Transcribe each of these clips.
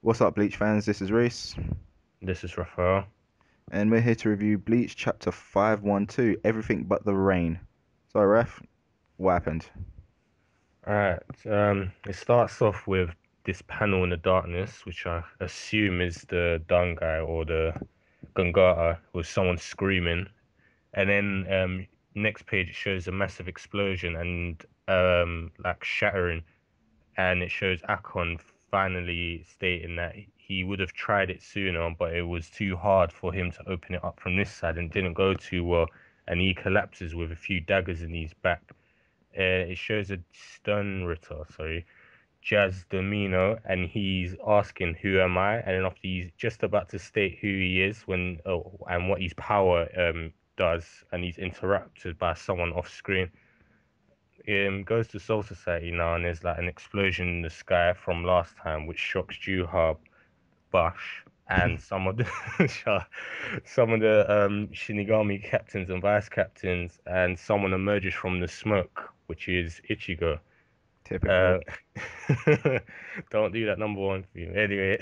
What's up, Bleach fans? This is Reese, This is Raphael. and we're here to review Bleach Chapter 512, Everything But the Rain. So, Ref, what happened? Alright, it starts off with this panel in the darkness, which I assume is the Dun guy or the Gangata, with someone screaming. And then next page it shows a massive explosion and like shattering, and it shows Akon finally stating that he would have tried it sooner, but it was too hard for him to open it up from this side and didn't go too well, and he collapses with a few daggers in his back. It shows a stun Ritter, sorry, Jazz Domino, and he's asking, "Who am I?" And then after he's just about to state who he is when and what his power does, and he's interrupted by someone off screen. Goes to Soul Society now, and there's like an explosion in the sky from last time, which shocks Juha, Bush, and some of the some of the Shinigami captains and vice captains, and someone emerges from the smoke, which is Ichigo. Uh, Typical. don't do that number one for you. Anyway,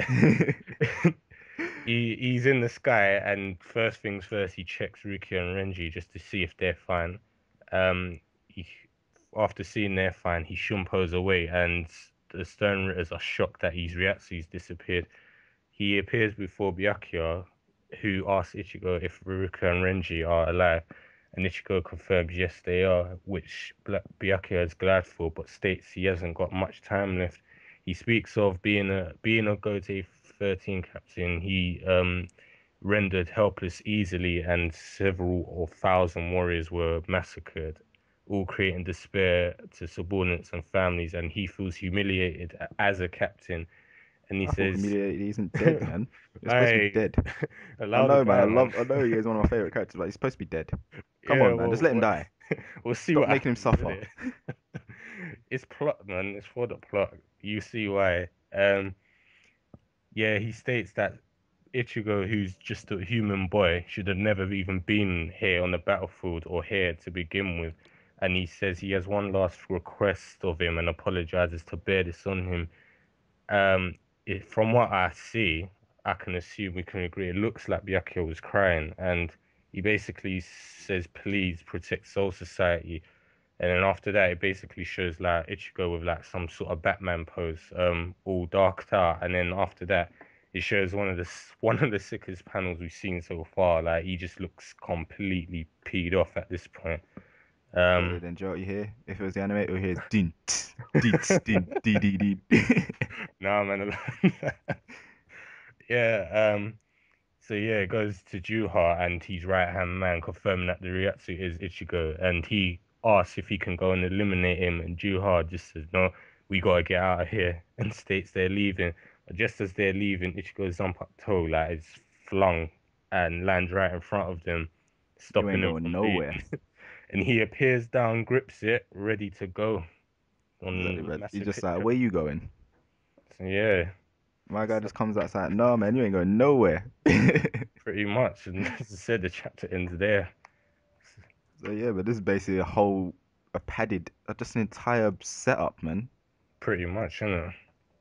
he's in the sky, and first things first, he checks Rukia and Renji just to see if they're fine. He, after seeing they're fine, he shumpos away, and the Stern Ritters are shocked that his Ryatsu's disappeared. He appears before Byakuya, who asks Ichigo if Ruka and Renji are alive, and Ichigo confirms yes they are, which Byakuya is glad for, but states he hasn't got much time left. He speaks of being a Gote 13 captain. He rendered helpless easily, and several or thousand warriors were massacred, all creating despair to subordinates and families, and he feels humiliated as a captain. And he I thought says, Humiliated isn't dead, man. You're supposed to be I dead. I allow the know, man. guy, man. I know he is one of my favorite characters, but he's supposed to be dead. Come Yeah, on, man. Just well, let him die. we'll see Stop what making him happens, isn't suffer. it? It's plot, man. It's for the plot. You see why. Yeah, he states that Ichigo, who's just a human boy, should have never even been here on the battlefield or here to begin with. And he says he has one last request of him and apologizes to bear this on him. From what I see, I can assume we can agree. It looks like Byakuya was crying, and he basically says, "Please protect Soul Society." And then after that, it basically shows like Ichigo with like some sort of Batman pose, all darked out. And then after that, it shows one of the sickest panels we've seen so far. Like he just looks completely peed off at this point. Yeah, Um, then Joe, you hear? If it was the anime, you hear dint, dint, dint, dee, dee, dee. nah, man. Yeah. So yeah, it goes to Juha and his right-hand man, confirming that the Ryatsu is Ichigo, and he asks if he can go and eliminate him, and Juha just says, "No, we gotta get out of here," and states they're leaving. But just as they're leaving, Ichigo's Zanpakuto like is flung and lands right in front of them, You stopping ain't them going from nowhere. leaving. And he appears down, grips it, ready to go Exactly, on but he's massive just hit like, trip. where you going? So yeah, My guy so just comes outside. No, man, you ain't going nowhere. pretty much, and as I said, the chapter ends there. So yeah, but this is basically a whole, a padded, just an entire setup, man. Pretty much, you know.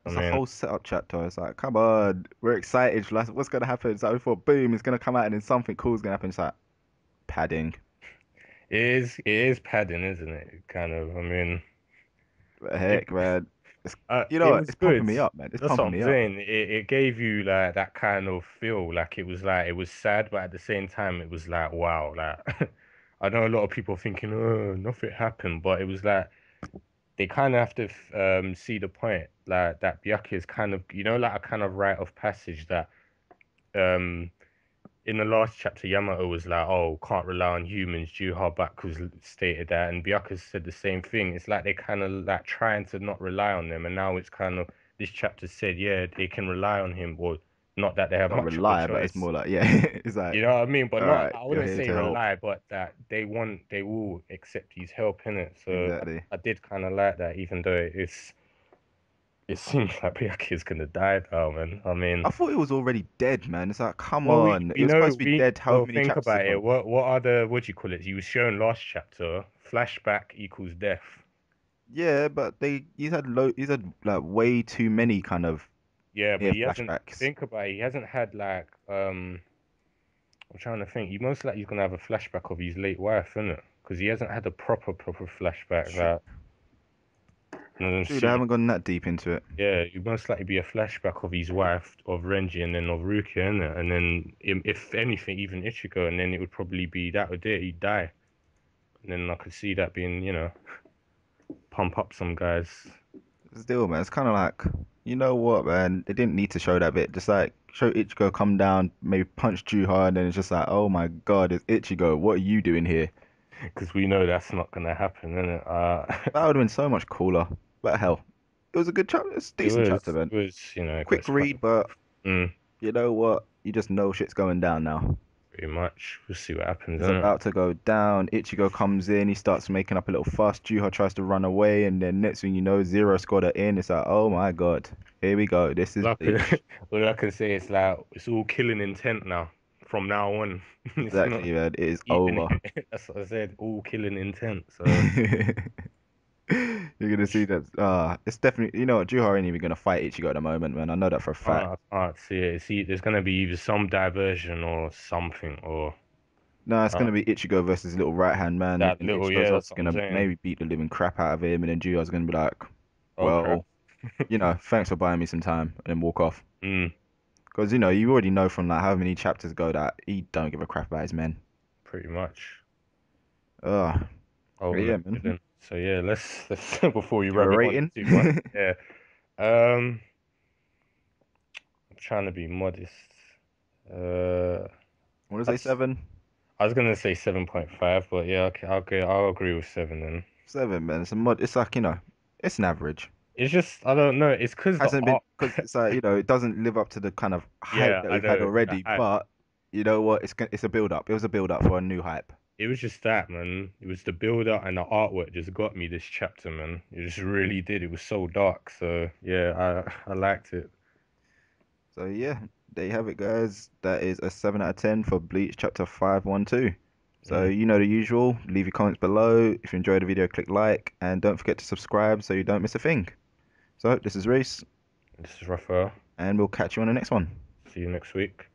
I It's a mean, whole setup chapter. It's like, come on, we're excited. Like, what's gonna happen? It's like we thought, boom, it's gonna come out and then something cool's gonna happen. It's like padding. it is padding, isn't it? Kind of. I mean, What the it heck, man? It's, you know it what? was It's pumping good. me up, man. It's That's what pumping I'm me up. saying. It gave you like that kind of feel, like it was sad, but at the same time, it was like wow, like I know a lot of people thinking, oh, nothing happened, but it was like they kind of have to see the point, like that Byakuya is kind of, like a kind of rite of passage that um in the last chapter, Yamato was like, "Oh, can't rely on humans." Juha Baku's stated that, and Byakuya said the same thing. It's like they kind of like trying to not rely on them, and now it's kind of this chapter said, yeah, they can rely on him, or not that they have Not much of a rely, but it's choice. more like, yeah, it's like, You know what I mean? But all not, right, I you're wouldn't here say to help. rely, but that they will accept his help in it. So Exactly. I did kind of like that, even though it seems like Byakuya's gonna die now, man. I mean. I thought it was already dead, man. It's like, come Well, we on. It we was know supposed to be we dead however well many think chapters about ago. it. What do you call it? He was shown last chapter. Flashback equals death. Yeah, but he's had like way too many kind of Yeah, but Mere he hasn't. flashbacks. Think about it. He hasn't had like. I'm trying to think. He most likely he's gonna have a flashback of his late wife, isn't it? Because he hasn't had a proper flashback. True, Like, true. They see, haven't gone that deep into it. yeah, it most likely be a flashback of his wife, of Renji, and then of Rukia, innit? And then, if anything, even Ichigo, and then it would probably be that would it. He'd die, and then I could see that being, pump up some guys. Still, man, it's kind of like, you know what, man? They didn't need to show that bit. Just like show Ichigo come down, maybe punch Juha, and then it's just like, oh my God, it's Ichigo. What are you doing here? Because we know that's not gonna happen, innit? That would have been so much cooler. But hell, it was a good chapter. It's a It decent chapter, was, man. it was, it Quick gets quite read, but mm, you know what? You just know shit's going down now. pretty much. We'll see what happens, It's innit? about to go down. Ichigo comes in. He starts making up a little fuss. Juha tries to run away, and then next thing you know, Zero scored her in. It's like, oh my God, here we go. This is All I can, Bleach. all I can say is like it's all killing intent now. From now on, it's not Exactly, man. It is even. over. That's what I said. All killing intent. So You're gonna see that. It's definitely. You know what? Juha ain't even gonna fight Ichigo at the moment, man. I know that for a fact. I can't see it. See, there's gonna be either some diversion or something, or No, it's uh, gonna be Ichigo versus little right hand man, that and little. Ichigo's Yeah, that's obviously what I'm gonna saying. maybe beat the living crap out of him, and then Juha's gonna be like, Oh crap. well, thanks for buying me some time, and then walk off. Mm, Because you already know from like how many chapters ago that he don't give a crap about his men. pretty much. Ugh. Yeah, Ultimate man. villain. So yeah, let's before we Give a rub it on rating. too much. Yeah. Um, I'm trying to be modest. Uh, Want to say I'd, s- 7? I was gonna say 7.5, but yeah, okay, I'll agree with seven then. 7, man. It's a mod. It's like it's an average. It's just I don't know. It's because the Hasn't been art. because it's like it doesn't live up to the kind of hype Yeah, that I we've had know the already. hype. But you know what? It's a build up. It was a build up for a new hype. It was just that, man. It was the build up and the artwork just got me this chapter, man. It just really did. It was so dark. So yeah, I liked it. So yeah, there you have it, guys. That is a 7 out of 10 for Bleach Chapter 512. So Mm. you know the usual. Leave your comments below. If you enjoyed the video, click like, and don't forget to subscribe so you don't miss a thing. So this is Reese, This is Raphael. and we'll catch you on the next one. See you next week.